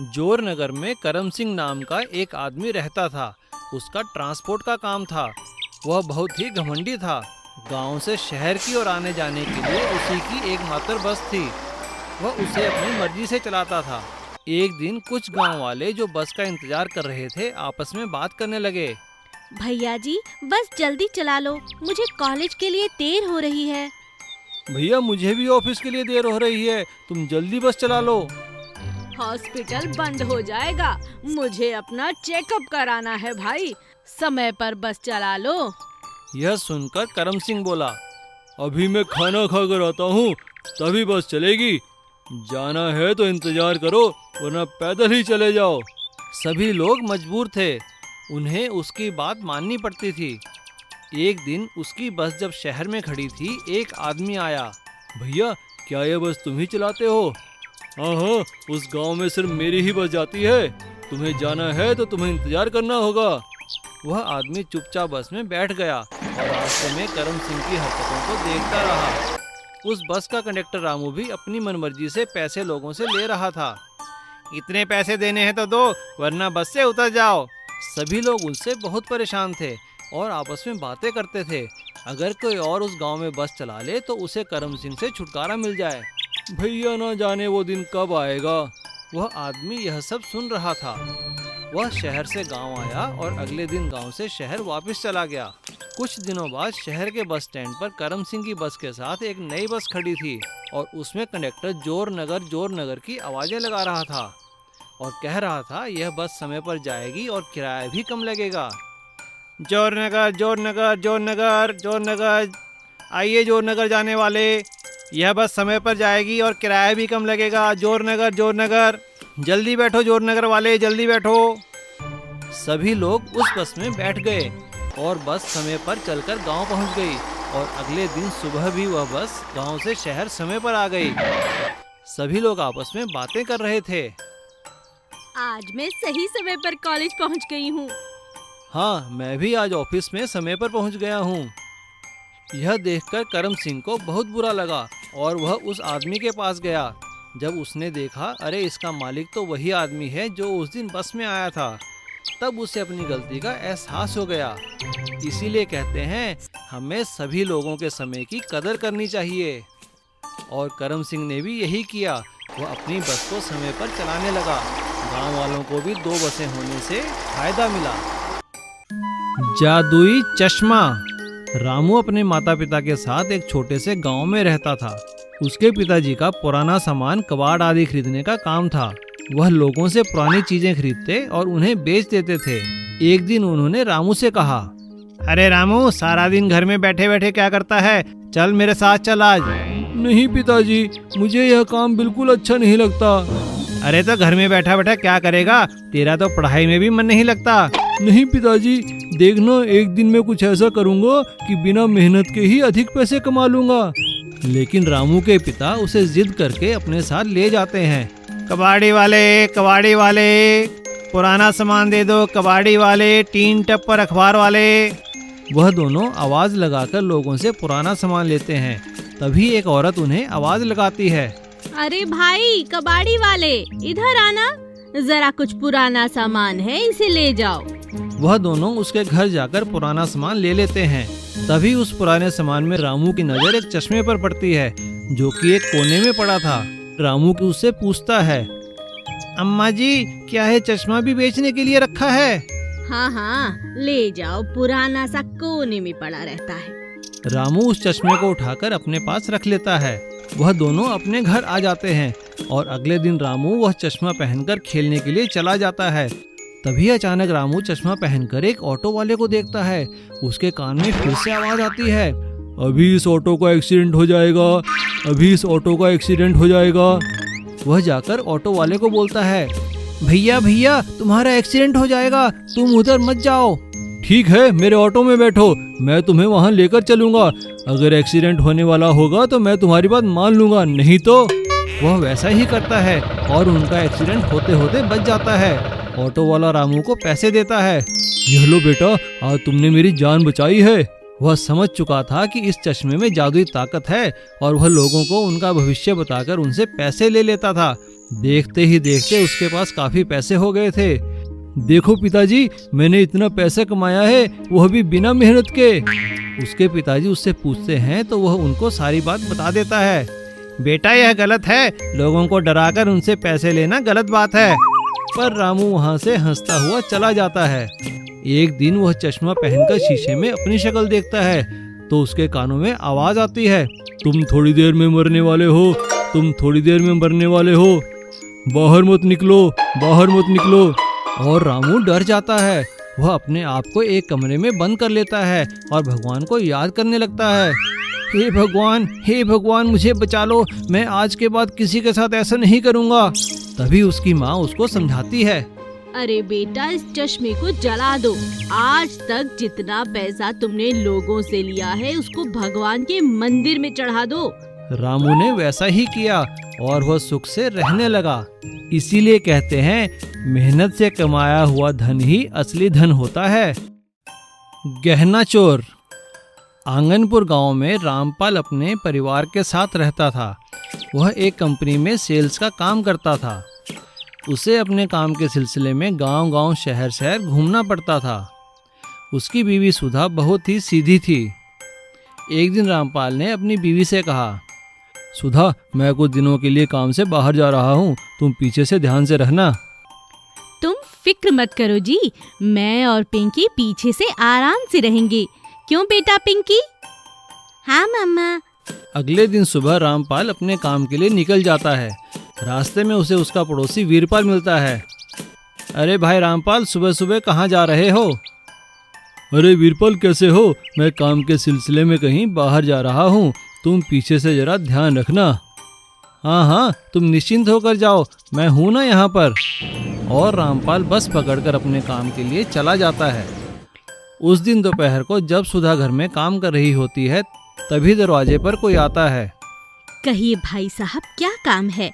जोर नगर में करम सिंह नाम का एक आदमी रहता था। उसका ट्रांसपोर्ट का काम था। वह बहुत ही घमंडी था। गांव से शहर की ओर आने जाने के लिए उसी की एकमात्र बस थी। वह उसे अपनी मर्जी से चलाता था। एक दिन कुछ गांव वाले जो बस का इंतजार कर रहे थे आपस में बात करने लगे। भैया जी, बस जल्दी चला लो, मुझे कॉलेज के लिए देर हो रही है। भैया मुझे भी ऑफिस के लिए देर हो रही है, तुम जल्दी बस चला लो। हॉस्पिटल बंद हो जाएगा, मुझे अपना चेकअप कराना है भाई, समय पर बस चला लो। यह सुनकर करम सिंह बोला, अभी मैं खाना खा कर आता हूँ, तभी बस चलेगी। जाना है तो इंतजार करो, वरना पैदल ही चले जाओ। सभी लोग मजबूर थे, उन्हें उसकी बात माननी पड़ती थी। एक दिन उसकी बस जब शहर में खड़ी थी, एक आदमी आया। भैया क्या यह बस तुम ही चलाते हो? हाँ, उस गांव में सिर्फ मेरी ही बस जाती है, तुम्हें जाना है तो तुम्हें इंतजार करना होगा। वह आदमी चुपचाप बस में बैठ गया और रास्ते में करम सिंह की हरकतों को देखता रहा। उस बस का कंडक्टर रामू भी अपनी मनमर्जी से पैसे लोगों से ले रहा था। इतने पैसे देने हैं तो दो, वरना बस से उतर जाओ। सभी लोग उनसे बहुत परेशान थे और आपस में बातें करते थे, अगर कोई और उस गांव में बस चला ले तो उसे करम सिंह से छुटकारा मिल जाए। भैया ना जाने वो दिन कब आएगा। वह आदमी यह सब सुन रहा था। वह शहर से गांव आया और अगले दिन गांव से शहर वापस चला गया। कुछ दिनों बाद शहर के बस स्टैंड पर करम सिंह की बस के साथ एक नई बस खड़ी थी और उसमें कंडक्टर जोर नगर की आवाजें लगा रहा था और कह रहा था यह बस समय पर जाएगी और किराया भी कम लगेगा। जोर नगर, जोर नगर, जोर नगर, जोर नगर, आइए जोर नगर जाने वाले, यह बस समय पर जाएगी और किराया भी कम लगेगा। जोर नगर, जोर नगर, जल्दी बैठो जोर नगर वाले, जल्दी बैठो। सभी लोग उस बस में बैठ गए और बस समय पर चलकर गांव पहुंच गई और अगले दिन सुबह भी वह बस गांव से शहर समय पर आ गई। सभी लोग आपस में बातें कर रहे थे। आज मैं सही समय पर कॉलेज पहुंच गई हूँ। हाँ, मैं भी आज ऑफिस में समय पर पहुंच गया हूँ। यह देखकर करम सिंह को बहुत बुरा लगा और वह उस आदमी के पास गया। जब उसने देखा अरे इसका मालिक तो वही आदमी है जो उस दिन बस में आया था, तब उसे अपनी गलती का एहसास हो गया। इसीलिए कहते हैं हमें सभी लोगों के समय की कदर करनी चाहिए। और करम सिंह ने भी यही किया। वह अपनी बस को समय पर चलाने लगा। गांव वालों को भी 2 बसें होने से फायदा मिला। जादुई चश्मा। रामू अपने माता पिता के साथ एक छोटे से गांव में रहता था। उसके पिताजी का पुराना सामान, कबाड़ आदि खरीदने का काम था। वह लोगों से पुरानी चीजें खरीदते और उन्हें बेच देते थे। एक दिन उन्होंने रामू से कहा, अरे रामू, सारा दिन घर में बैठे बैठे क्या करता है? चल मेरे साथ चल आज। नहीं पिताजी, मुझे यह काम बिल्कुल अच्छा नहीं लगता। अरे तो घर में बैठा बैठा क्या करेगा? तेरा तो पढ़ाई में भी मन नहीं लगता। नहीं पिताजी, देखना एक दिन मैं कुछ ऐसा करूँगा कि बिना मेहनत के ही अधिक पैसे कमा लूँगा। लेकिन रामू के पिता उसे जिद करके अपने साथ ले जाते हैं। कबाड़ी वाले, पुराना सामान दे दो, कबाड़ी वाले, टीन टप्पर अखबार वाले। वह दोनों आवाज लगाकर लोगों से पुराना सामान लेते हैं। तभी एक औरत उन्हें आवाज लगाती है, अरे भाई कबाड़ी वाले, इधर आना, जरा कुछ पुराना सामान है, इसे ले जाओ। वह दोनों उसके घर जाकर पुराना सामान ले लेते हैं। तभी उस पुराने सामान में रामू की नजर एक चश्मे पर पड़ती है जो कि एक कोने में पड़ा था। रामू उससे पूछता है, अम्मा जी क्या है चश्मा भी बेचने के लिए रखा है? हाँ, ले जाओ, पुराना सा कोने में पड़ा रहता है। रामू उस चश्मे को उठाकर अपने पास रख लेता है। वह दोनों अपने घर आ जाते हैं और अगले दिन रामू वह चश्मा पहनकर खेलने के लिए चला जाता है। तभी अचानक रामू चश्मा पहनकर एक ऑटो वाले को देखता है। उसके कान में फिर से आवाज आती है, अभी इस ऑटो का एक्सीडेंट हो जाएगा, अभी इस ऑटो का एक्सीडेंट हो जाएगा। वह जाकर ऑटो वाले को बोलता है, भैया तुम्हारा एक्सीडेंट हो जाएगा, तुम उधर मत जाओ। ठीक है, मेरे ऑटो में बैठो, मैं तुम्हें वहाँ लेकर चलूंगा। अगर एक्सीडेंट होने वाला होगा तो मैं तुम्हारी बात मान लूंगा, नहीं तो। वह वैसा ही करता है और उनका एक्सीडेंट होते होते बच जाता है। ऑटो वाला रामू को पैसे देता है। यह लो बेटा, आज तुमने मेरी जान बचाई है। वह समझ चुका था कि इस चश्मे में जादुई ताकत है और वह लोगों को उनका भविष्य बताकर उनसे पैसे ले लेता था। देखते ही देखते उसके पास काफी पैसे हो गए थे। देखो पिताजी, मैंने इतना पैसा कमाया है, वह भी बिना मेहनत के। उसके पिताजी उससे पूछते हैं तो वह उनको सारी बात बता देता है। बेटा यह गलत है, लोगों को डराकर उनसे पैसे लेना गलत बात है। पर रामू वहाँ से हंसता हुआ चला जाता है। एक दिन वह चश्मा पहनकर शीशे में अपनी शक्ल देखता है तो उसके कानों में आवाज आती है, तुम थोड़ी देर में मरने वाले हो, तुम थोड़ी देर में मरने वाले हो, बाहर मत निकलो, बाहर मत निकलो। और रामू डर जाता है। वह अपने आप को एक कमरे में बंद कर लेता है और भगवान को याद करने लगता है। हे भगवान मुझे बचा लो, मैं आज के बाद किसी के साथ ऐसा नहीं करूँगा। तभी उसकी माँ उसको समझाती है, अरे बेटा, इस चश्मे को जला दो। आज तक जितना पैसा तुमने लोगों से लिया है उसको भगवान के मंदिर में चढ़ा दो। रामू ने वैसा ही किया और वह सुख से रहने लगा। इसीलिए कहते हैं मेहनत से कमाया हुआ धन ही असली धन होता है। गहना चोर। आंगनपुर गांव में रामपाल अपने परिवार के साथ रहता था। वह एक कंपनी में सेल्स का काम करता था। उसे अपने काम के सिलसिले में गांव-गांव, शहर-शहर घूमना पड़ता था। उसकी बीवी सुधा बहुत ही सीधी थी। एक दिन रामपाल ने अपनी बीवी से कहा, सुधा, मैं कुछ दिनों के लिए काम से बाहर जा रहा हूँ, तुम पीछे से ध्यान से रहना। तुम फिक्र मत करो जी, मैं और पिंकी पीछे से आराम से रहेंगे। क्यों बेटा पिंकी? हाँ मम्मा। अगले दिन सुबह रामपाल अपने काम के लिए निकल जाता है। रास्ते में उसे उसका पड़ोसी वीरपाल मिलता है। अरे भाई रामपाल, सुबह सुबह कहाँ जा रहे हो? अरे वीरपाल, कैसे हो? मैं काम के सिलसिले में कहीं बाहर जा रहा हूँ, तुम पीछे से जरा ध्यान रखना। हाँ हाँ, तुम निश्चिंत होकर जाओ, मैं हूँ ना यहाँ पर। और रामपाल बस पकड़कर अपने काम के लिए चला जाता है। उस दिन दोपहर को जब सुधा घर में काम कर रही होती है तभी दरवाजे पर कोई आता है। कहिए भाई साहब, क्या काम है?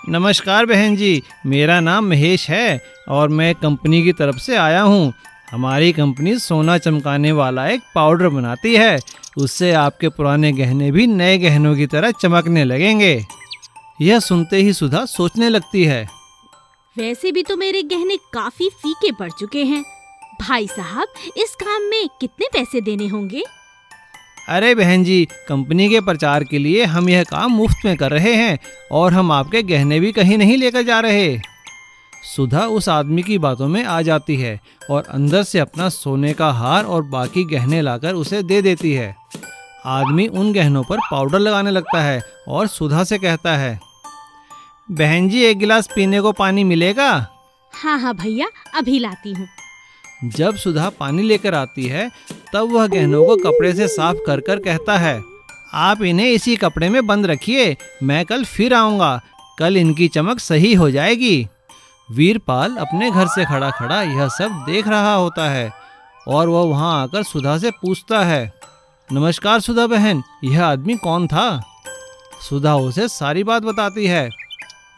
नमस्कार बहन जी, मेरा नाम महेश है और मैं कंपनी की तरफ से आया हूँ। हमारी कंपनी सोना चमकाने वाला एक पाउडर बनाती है, उससे आपके पुराने गहने भी नए गहनों की तरह चमकने लगेंगे। यह सुनते ही सुधा सोचने लगती है, वैसे भी तो मेरे गहने काफी फीके पड़ चुके हैं। भाई साहब, इस काम में कितने पैसे देने होंगे? अरे बहन जी, कंपनी के प्रचार के लिए हम यह काम मुफ्त में कर रहे हैं और हम आपके गहने भी कहीं नहीं लेकर जा रहे। सुधा उस आदमी की बातों में आ जाती है और अंदर से अपना सोने का हार और बाकी गहने लाकर उसे दे देती है। आदमी उन गहनों पर पाउडर लगाने लगता है और सुधा से कहता है, बहन जी, एक गिलास पीने को पानी मिलेगा? हाँ हाँ भैया, अभी लाती हूँ। जब सुधा पानी लेकर आती है तब वह गहनों को कपड़े से साफ कर कर कहता है, आप इन्हें इसी कपड़े में बंद रखिए, मैं कल फिर आऊँगा, कल इनकी चमक सही हो जाएगी। वीरपाल अपने घर से खड़ा खड़ा यह सब देख रहा होता है और वह वहाँ आकर सुधा से पूछता है, नमस्कार सुधा बहन, यह आदमी कौन था? सुधा उसे सारी बात बताती है।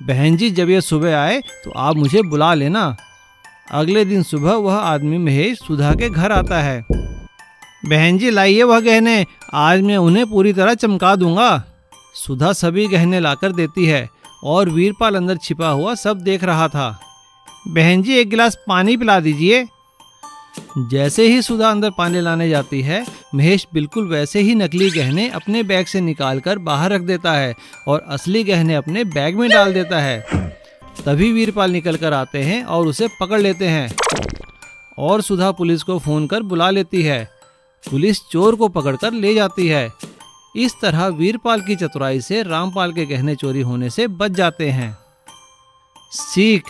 बहन जी, जब यह सुबह आए तो आप मुझे बुला लेना। अगले दिन सुबह वह आदमी महेश सुधा के घर आता है। बहन जी, लाइए वह गहने, आज मैं उन्हें पूरी तरह चमका दूंगा। सुधा सभी गहने लाकर देती है और वीरपाल अंदर छिपा हुआ सब देख रहा था। बहन जी, एक गिलास पानी पिला दीजिए। जैसे ही सुधा अंदर पानी लाने जाती है, महेश बिल्कुल वैसे ही नकली गहने अपने बैग से निकालकर बाहर रख देता है और असली गहने अपने बैग में डाल देता है। तभी वीरपाल निकल कर आते हैं और उसे पकड़ लेते हैं और सुधा पुलिस को फ़ोन कर बुला लेती है। पुलिस चोर को पकड़कर ले जाती है। इस तरह वीरपाल की चतुराई से रामपाल के गहने चोरी होने से बच जाते हैं। सीख,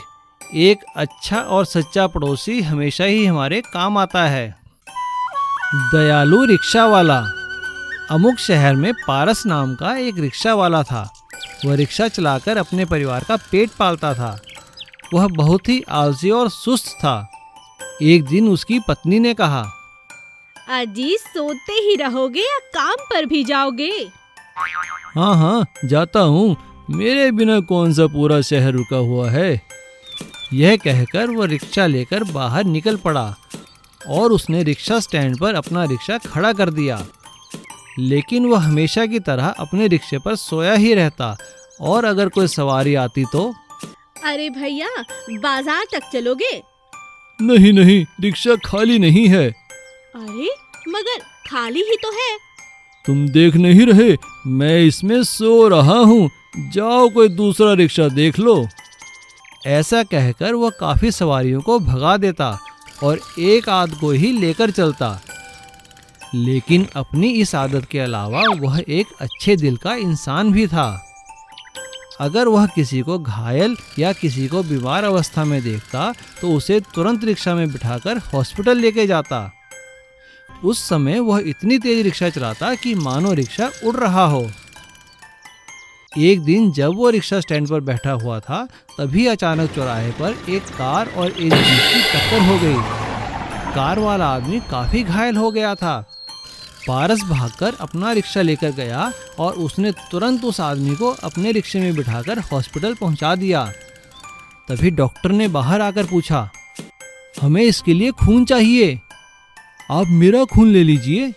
एक अच्छा और सच्चा पड़ोसी हमेशा ही हमारे काम आता है। दयालु रिक्शा वाला। अमुक शहर में पारस नाम का एक रिक्शा वाला था। वह रिक्शा चलाकर अपने परिवार का पेट पालता था। वह बहुत ही आलसी और सुस्त था। एक दिन उसकी पत्नी ने कहा, अजी, सोते ही रहोगे या काम पर भी जाओगे? हाँ हाँ, जाता हूँ, मेरे बिना कौन सा पूरा शहर रुका हुआ है। यह कहकर वह रिक्शा लेकर बाहर निकल पड़ा और उसने रिक्शा स्टैंड पर अपना रिक्शा खड़ा कर दिया। लेकिन वह हमेशा की तरह अपने रिक्शे पर सोया ही रहता और अगर कोई सवारी आती तो? अरे भैया, बाजार तक चलोगे? नहीं नहीं, रिक्शा खाली नहीं है। अरे मगर खाली ही तो है। तुम देख नहीं रहे, मैं इसमें सो रहा हूँ। जाओ कोई दूसरा रिक्शा देख लो। ऐसा कहकर वह काफी सवारियों को भगा देता और एक आध को ही लेकर चलता। लेकिन अपनी इस आदत के अलावा वह एक अच्छे दिल का इंसान भी था। अगर वह किसी को घायल या किसी को बीमार अवस्था में देखता तो उसे तुरंत रिक्शा में बिठाकर हॉस्पिटल लेके जाता। उस समय वह इतनी तेज रिक्शा चलाता कि मानो रिक्शा उड़ रहा हो। एक दिन जब वो रिक्शा स्टैंड पर बैठा हुआ था, तभी अचानक चौराहे पर एक कार और एक जीप की टक्कर हो गई। कार वाला आदमी काफी घायल हो गया था। पारस भागकर अपना रिक्शा लेकर गया और उसने तुरंत उस आदमी को अपने रिक्शे में बिठाकर हॉस्पिटल पहुंचा दिया। तभी डॉक्टर ने बाहर आकर पूछा, हमें इसके लिए खून चाहिए, आप मेरा खून ले लीजिए।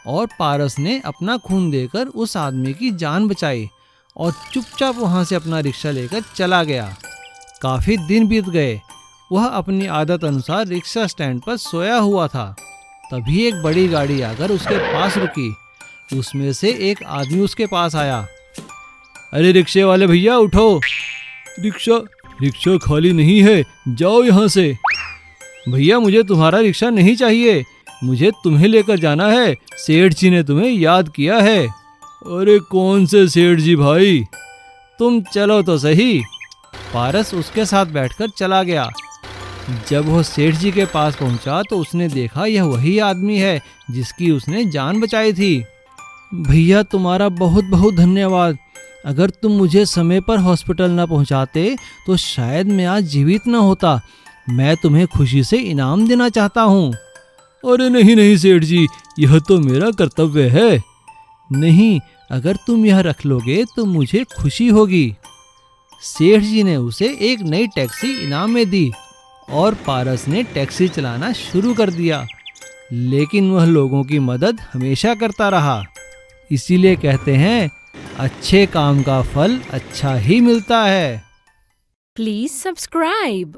और पारस ने अपना खून देकर उस आदमी की जान बचाई और चुपचाप वहां से अपना रिक्शा लेकर चला गया। काफी दिन बीत गए। वह अपनी आदत अनुसार रिक्शा स्टैंड पर सोया हुआ था। तभी एक बड़ी गाड़ी आकर उसके पास रुकी। उसमें से एक आदमी उसके पास आया। अरे रिक्शे वाले भैया उठो, रिक्शा खाली नहीं है, जाओ यहाँ से। भैया मुझे तुम्हारा रिक्शा नहीं चाहिए, मुझे तुम्हें लेकर जाना है, सेठ जी ने तुम्हें याद किया है। अरे कौन से सेठ जी भाई, तुम चलो तो सही। पारस उसके साथ बैठकर चला गया। जब वह सेठ जी के पास पहुंचा तो उसने देखा यह वही आदमी है जिसकी उसने जान बचाई थी। भैया तुम्हारा बहुत बहुत धन्यवाद। अगर तुम मुझे समय पर हॉस्पिटल न पहुंचाते तो शायद मैं आज जीवित न होता। मैं तुम्हें खुशी से इनाम देना चाहता हूँ। अरे नहीं नहीं सेठ जी, यह तो मेरा कर्तव्य है। नहीं, अगर तुम यह रख लोगे तो मुझे खुशी होगी। सेठ जी ने उसे एक नई टैक्सी इनाम में दी और पारस ने टैक्सी चलाना शुरू कर दिया। लेकिन वह लोगों की मदद हमेशा करता रहा। इसीलिए कहते हैं, अच्छे काम का फल अच्छा ही मिलता है। Please subscribe.